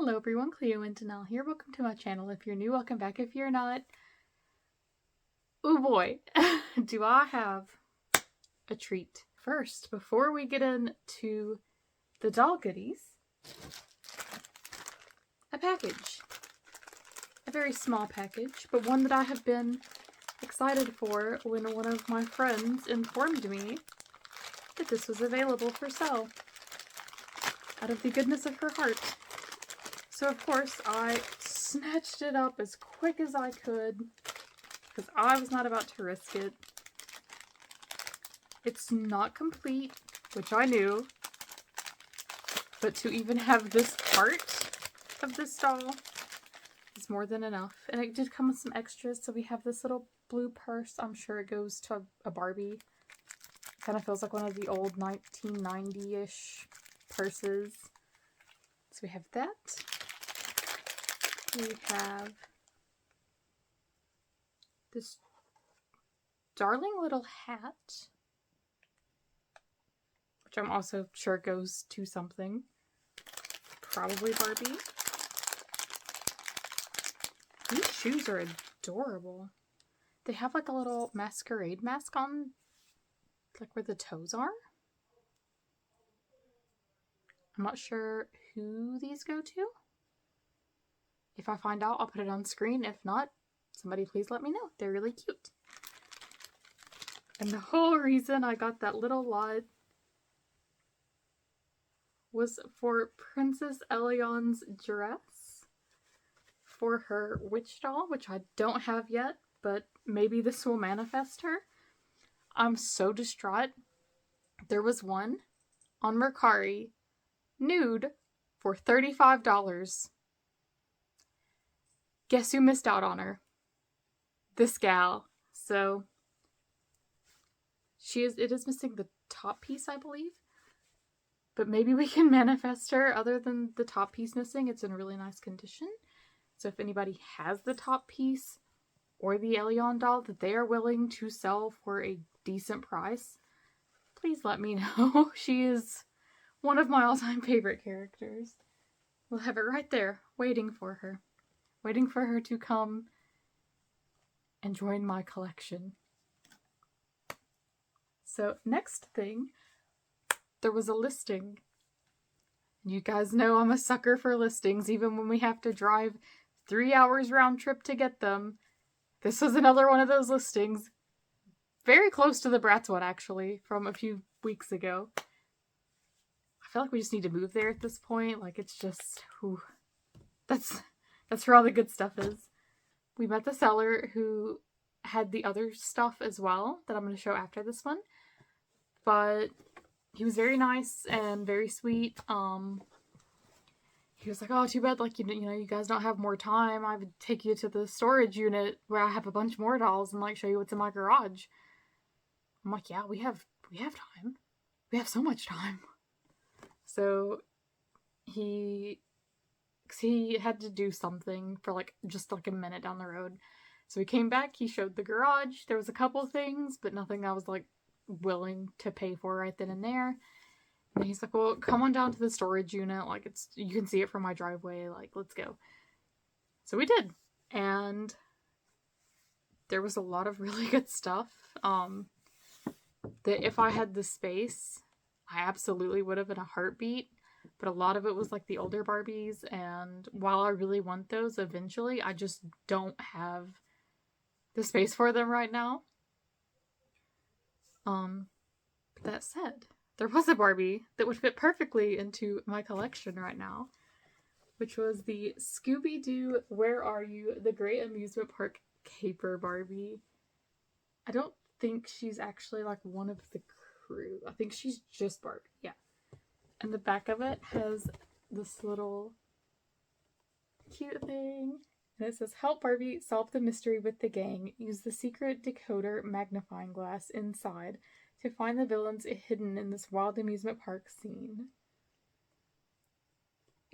Hello everyone, Cleo and Danelle here. Welcome to my channel. If you're new, welcome back. If you're not, oh boy, do I have a treat. First, before we get into the doll goodies, a package. A very small package, but one that I have been excited for when one of my friends informed me that this was available for sale out of the goodness of her heart. So of course I snatched it up as quick as I could because I was not about to risk it. It's not complete, which I knew, but to even have this part of this doll is more than enough. And it did come with some extras, so we have this little blue purse. I'm sure it goes to a Barbie. Kind of feels like one of the old 1990-ish purses. So we have that. We have this darling little hat, which I'm also sure goes to something. Probably Barbie. These shoes are adorable. They have like a little masquerade mask on, like where the toes are. I'm not sure who these go to. If I find out, I'll put it on screen. If not, somebody please let me know. They're really cute. And the whole reason I got that little lot was for Princess Elion's dress for her witch doll, which I don't have yet, but maybe this will manifest her. I'm so distraught. There was one on Mercari, nude, for $35. Guess who missed out on her? This gal. So it is missing the top piece, I believe. But maybe we can manifest her other than the top piece missing. It's in really nice condition. So if anybody has the top piece or the Elion doll that they are willing to sell for a decent price, please let me know. She is one of my all-time favorite characters. We'll have it right there, waiting for her. Waiting for her to come and join my collection. So, next thing, there was a listing. You guys know I'm a sucker for listings, even when we have to drive 3 hours round trip to get them. This was another one of those listings. Very close to the Bratz one, actually, from a few weeks ago. I feel like we just need to move there at this point. Like, it's just, whew. That's where all the good stuff is. We met the seller who had the other stuff as well that I'm going to show after this one. But he was very nice and very sweet. He was like, oh, too bad, like, you know, you guys don't have more time. I would take you to the storage unit where I have a bunch more dolls and, like, show you what's in my garage. I'm like, yeah, we have time. We have so much time. So he had to do something for like just like a minute down the road. So he came back, he showed the garage. There was a couple things, but nothing I was like willing to pay for right then and there. And he's like, well, come on down to the storage unit. Like, you can see it from my driveway. Like, let's go. So we did. And there was a lot of really good stuff. That if I had the space, I absolutely would have in a heartbeat. But a lot of it was like the older Barbies, and while I really want those eventually, I just don't have the space for them right now. That said, there was a Barbie that would fit perfectly into my collection right now, which was the Scooby-Doo Where Are You? The Great Amusement Park Caper Barbie. I don't think she's actually like one of the crew. I think she's just Barbie, yeah. And the back of it has this little cute thing. And it says, help Barbie solve the mystery with the gang. Use the secret decoder magnifying glass inside to find the villains hidden in this wild amusement park scene.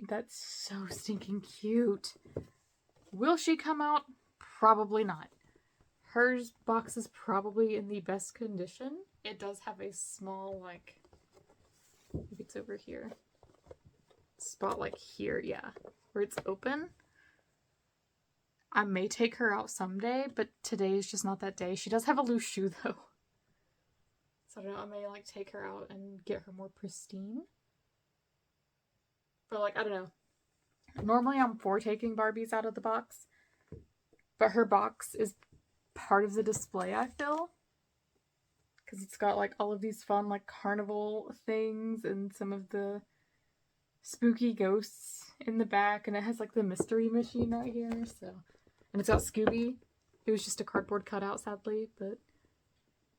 That's so stinking cute. Will she come out? Probably not. Her box is probably in the best condition. It does have a small, like, maybe it's over here. spot like here, yeah, where it's open. I may take her out someday, but today is just not that day. She does have a loose shoe though. So I don't know, I may like take her out and get her more pristine. But like, I don't know. Normally I'm for taking Barbies out of the box, but her box is part of the display, I feel. Because it's got like all of these fun like carnival things and some of the spooky ghosts in the back, and it has like the mystery machine right here, so. And it's got Scooby. It was just a cardboard cutout, sadly, but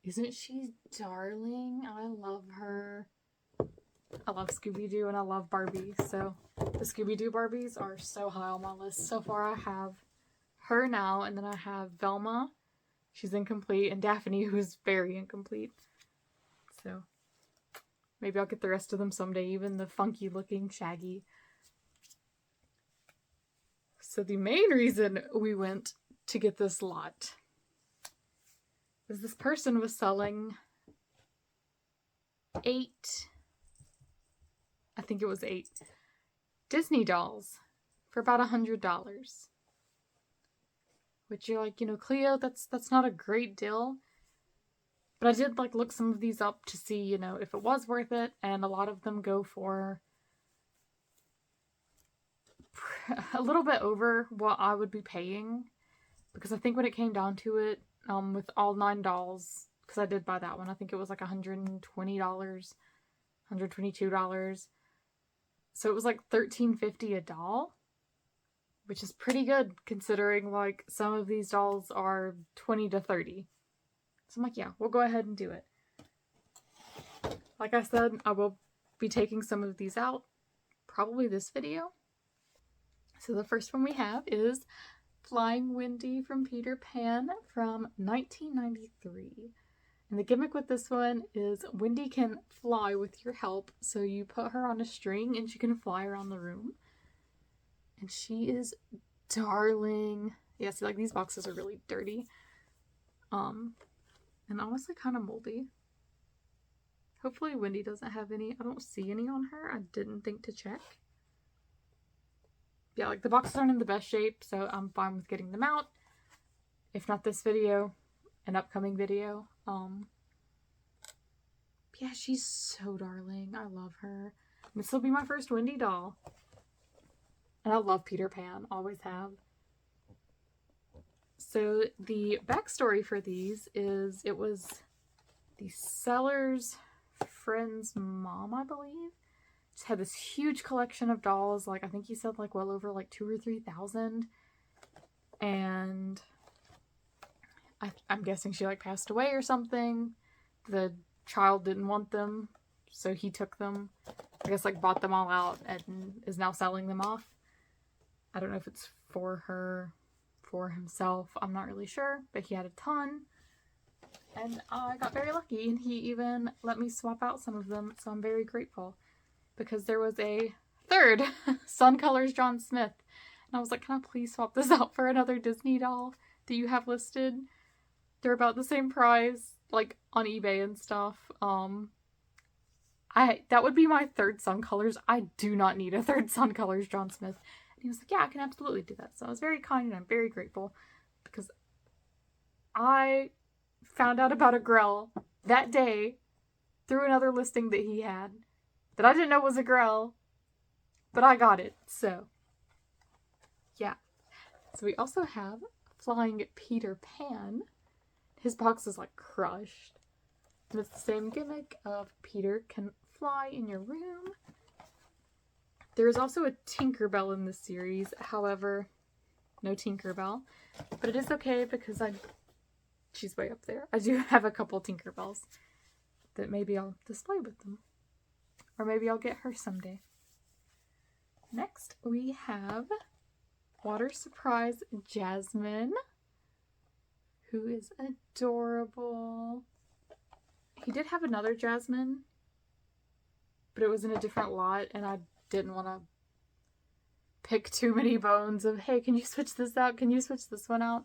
isn't she darling? I love her. I love Scooby-Doo and I love Barbie, so the Scooby-Doo Barbies are so high on my list. So far I have her now, and then I have Velma. She's incomplete, and Daphne, who's very incomplete. So maybe I'll get the rest of them someday, even the funky looking Shaggy. So the main reason we went to get this lot is this person was selling 8 Disney dolls for about $100. Which you're like, Cleo, that's not a great deal. But I did like look some of these up to see, if it was worth it, and a lot of them go for a little bit over what I would be paying, because I think when it came down to it, with all 9 dolls, because I did buy that one, I think it was like $120, $122. So it was like $13.50 a doll, which is pretty good considering like some of these dolls are $20 to $30. So I'm like, yeah, we'll go ahead and do it. Like I said, I will be taking some of these out, probably this video. So the first one we have is Flying Wendy from Peter Pan from 1993. And the gimmick with this one is Wendy can fly with your help. So you put her on a string and she can fly around the room. And she is darling. Yeah, see, like these boxes are really dirty. And honestly kind of moldy. Hopefully Wendy doesn't have any. I don't see any on her. I didn't think to check. Yeah, like the boxes aren't in the best shape, so I'm fine with getting them out. If not this video, an upcoming video. Yeah, she's so darling. I love her. And this will be my first Wendy doll. And I love Peter Pan. Always have. So the backstory for these is it was the seller's friend's mom, I believe. Just had this huge collection of dolls. Like, I think he said like well over like 2,000 or 3,000. And I'm guessing she like passed away or something. The child didn't want them, so he took them. I guess like bought them all out and is now selling them off. I don't know if it's for her, for himself. I'm not really sure, but he had a ton. And I got very lucky, and he even let me swap out some of them, so I'm very grateful. Because there was a third Sun Colors John Smith. And I was like, can I please swap this out for another Disney doll that you have listed? They're about the same price, like on eBay and stuff. That would be my third Sun Colors. I do not need a third Sun Colors John Smith. And he was like, yeah, I can absolutely do that. So I was very kind and I'm very grateful, because I found out about a Grell that day through another listing that he had that I didn't know was a Grell, but I got it. So yeah. So we also have Flying Peter Pan. His box is like crushed. And it's the same gimmick of Peter can fly in your room. There is also a Tinkerbell in this series. However, no Tinkerbell. But it is okay because she's way up there. I do have a couple Tinkerbells that maybe I'll display with them. Or maybe I'll get her someday. Next, we have Water Surprise Jasmine, who is adorable. He did have another Jasmine, but it was in a different lot, and I didn't want to pick too many bones of, hey, can you switch this out? Can you switch this one out?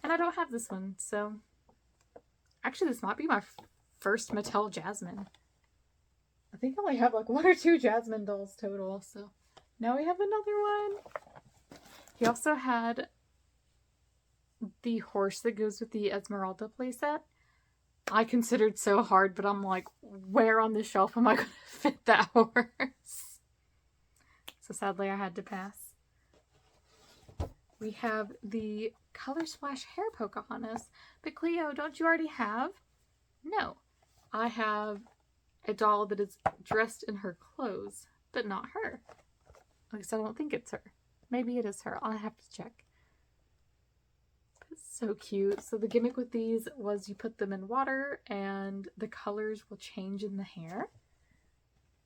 And I don't have this one, so actually this might be my first Mattel Jasmine. I think I only have like 1 or 2 Jasmine dolls total, so Now we have another one. He also had the horse that goes with the Esmeralda playset. I considered so hard, but I'm like, where on the shelf am I going to fit that horse? So sadly, I had to pass. We have the Color Splash Hair Pocahontas. But Cleo, don't you already have? No. I have a doll that is dressed in her clothes, but not her. At least I don't think it's her. Maybe it is her. I'll have to check. It's so cute. So the gimmick with these was you put them in water and the colors will change in the hair,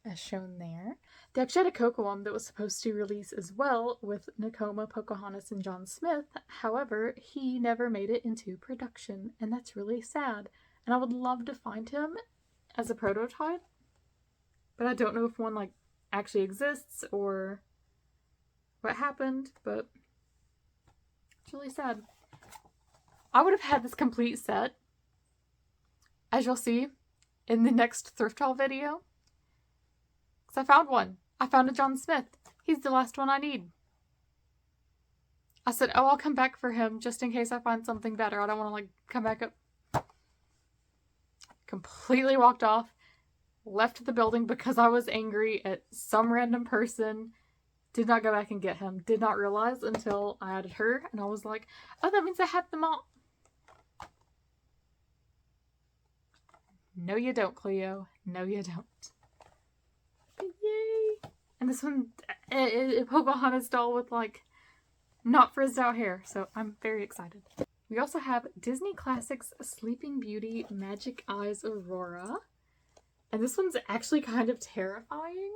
as shown there. They actually had a Coco one that was supposed to release as well with Nakoma, Pocahontas, and John Smith. However, he never made it into production, and that's really sad. And I would love to find him as a prototype, but I don't know if one like actually exists or what happened, but it's really sad. I would have had this complete set, as you'll see in the next thrift haul video, because I found one. I found a John Smith. He's the last one I need. I said, oh, I'll come back for him just in case I find something better. I don't want to like come back up. Completely walked off, left the building because I was angry at some random person. Did not go back and get him. Did not realize until I added her, and I was like, oh, that means I have them all. No, you don't, Cleo. No, you don't. But yay! And this one, a Pocahontas doll with, like, not frizzed out hair, so I'm very excited. We also have Disney Classics Sleeping Beauty Magic Eyes Aurora. And this one's actually kind of terrifying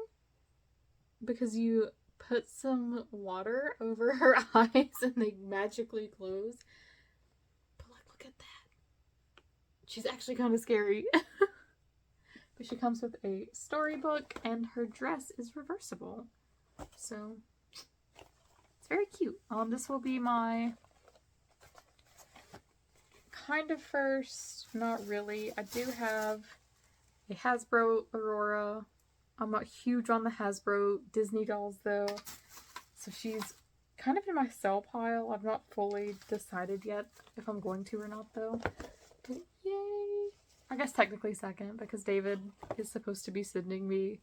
because you put some water over her eyes and they magically close. But like, look at that. She's actually kind of scary. But she comes with a storybook and her dress is reversible. So it's very cute. This will be my kind of first, not really. I do have a Hasbro Aurora. I'm not huge on the Hasbro Disney dolls though. So she's kind of in my sell pile. I've not fully decided yet if I'm going to or not though. But yay! I guess technically second because David is supposed to be sending me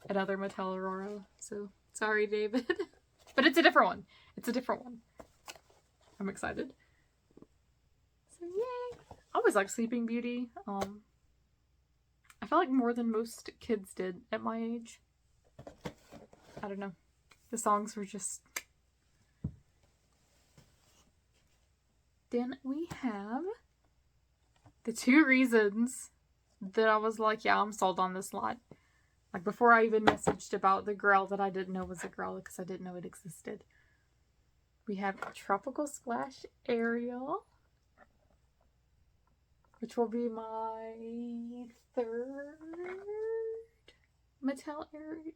another Mattel Aurora. So sorry, David. But it's a different one. It's a different one. I'm excited. So yay! I always liked Sleeping Beauty. I felt like more than most kids did at my age. I don't know. The songs were just... Then we have the 2 reasons that I was like, yeah, I'm sold on this lot. Like before I even messaged about the girl that I didn't know was a girl because I didn't know it existed. We have Tropical Splash Ariel, which will be my 4th Mattel Ariel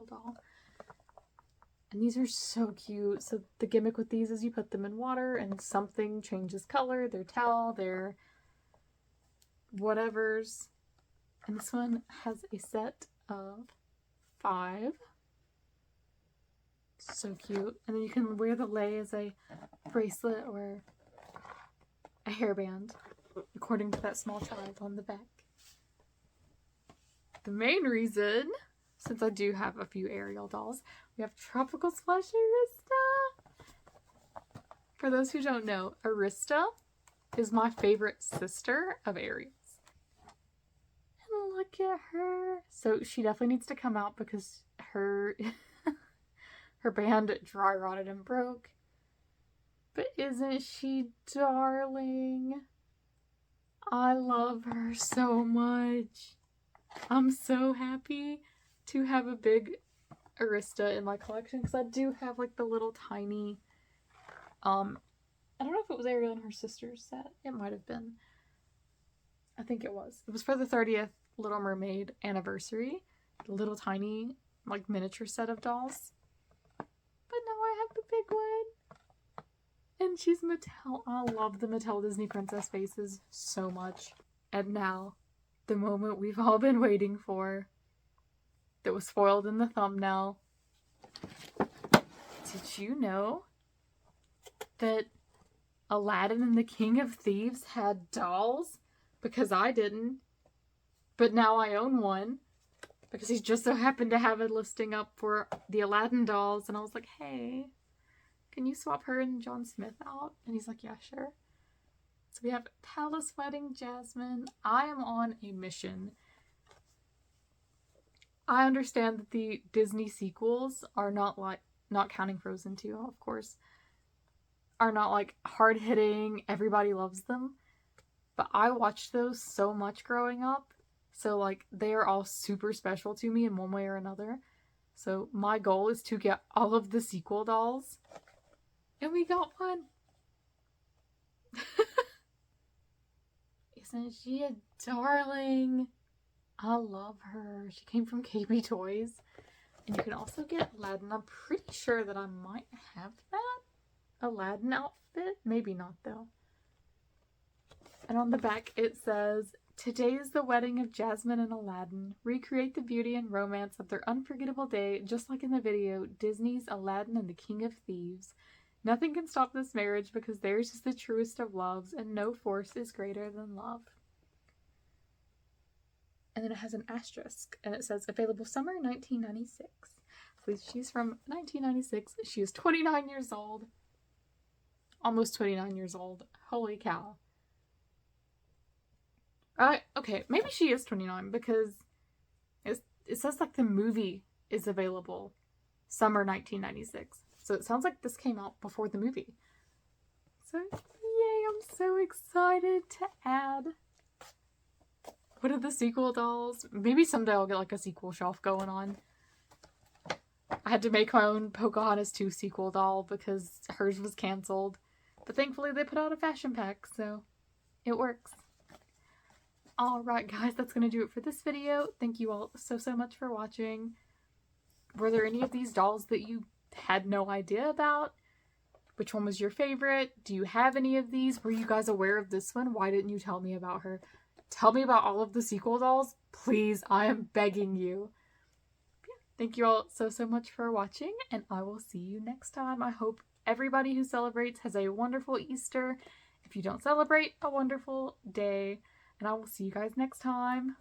doll. And these are so cute. So the gimmick with these is you put them in water and something changes color. Their towel, their whatevers. And this one has a set of 5. So cute. And then you can wear the lei as a bracelet or a hairband, according to that small child on the back. The main reason, since I do have a few Ariel dolls, we have Tropical Splash Arista. For those who don't know, Arista is my favorite sister of Ariel's. And look at her. So she definitely needs to come out because her her band dry rotted and broke. But isn't she darling? I love her so much. I'm so happy to have a big Arista in my collection because I do have like the little tiny, I don't know if it was Ariel and her sister's set. It might have been. I think it was. It was for the 30th Little Mermaid anniversary. The little tiny, like miniature set of dolls. But now I have the big one. And she's Mattel. I love the Mattel Disney Princess faces so much. And now, the moment we've all been waiting for. that was spoiled in the thumbnail. Did you know that Aladdin and the King of Thieves had dolls? Because I didn't. But now I own one. Because he just so happened to have a listing up for the Aladdin dolls. And I was like, hey, can you swap her and John Smith out? And he's like, yeah, sure. So we have Palace Wedding Jasmine. I am on a mission. I understand that the Disney sequels are not like, not counting Frozen 2, of course, are not like hard-hitting, everybody loves them. But I watched those so much growing up. So like they are all super special to me in one way or another. So my goal is to get all of the sequel dolls. And we got one. Isn't she a darling? I love her. She came from KB Toys. And you can also get Aladdin. I'm pretty sure that I might have that Aladdin outfit. Maybe not though. And on the back it says, today is the wedding of Jasmine and Aladdin. Recreate the beauty and romance of their unforgettable day, just like in the video, Disney's Aladdin and the King of Thieves. Nothing can stop this marriage because theirs is the truest of loves, and no force is greater than love. And then it has an asterisk, and it says, available summer 1996. So she's from 1996. She is 29 years old. Almost 29 years old. Holy cow. Okay, maybe she is 29 because it says like the movie is available summer 1996. So it sounds like this came out before the movie. So yay, I'm so excited to add. What are the sequel dolls? Maybe someday I'll get like a sequel shelf going on. I had to make my own Pocahontas 2 sequel doll because hers was canceled. But thankfully they put out a fashion pack, so it works. Alright guys, that's going to do it for this video. Thank you all so much for watching. Were there any of these dolls that you had no idea about? Which one was your favorite? Do you have any of these? Were you guys aware of this one? Why didn't you tell me about her? Tell me about all of the sequel dolls. Please, I am begging you. Yeah, thank you all so much for watching, and I will see you next time. I hope everybody who celebrates has a wonderful Easter. If you don't celebrate, a wonderful day. And I will see you guys next time.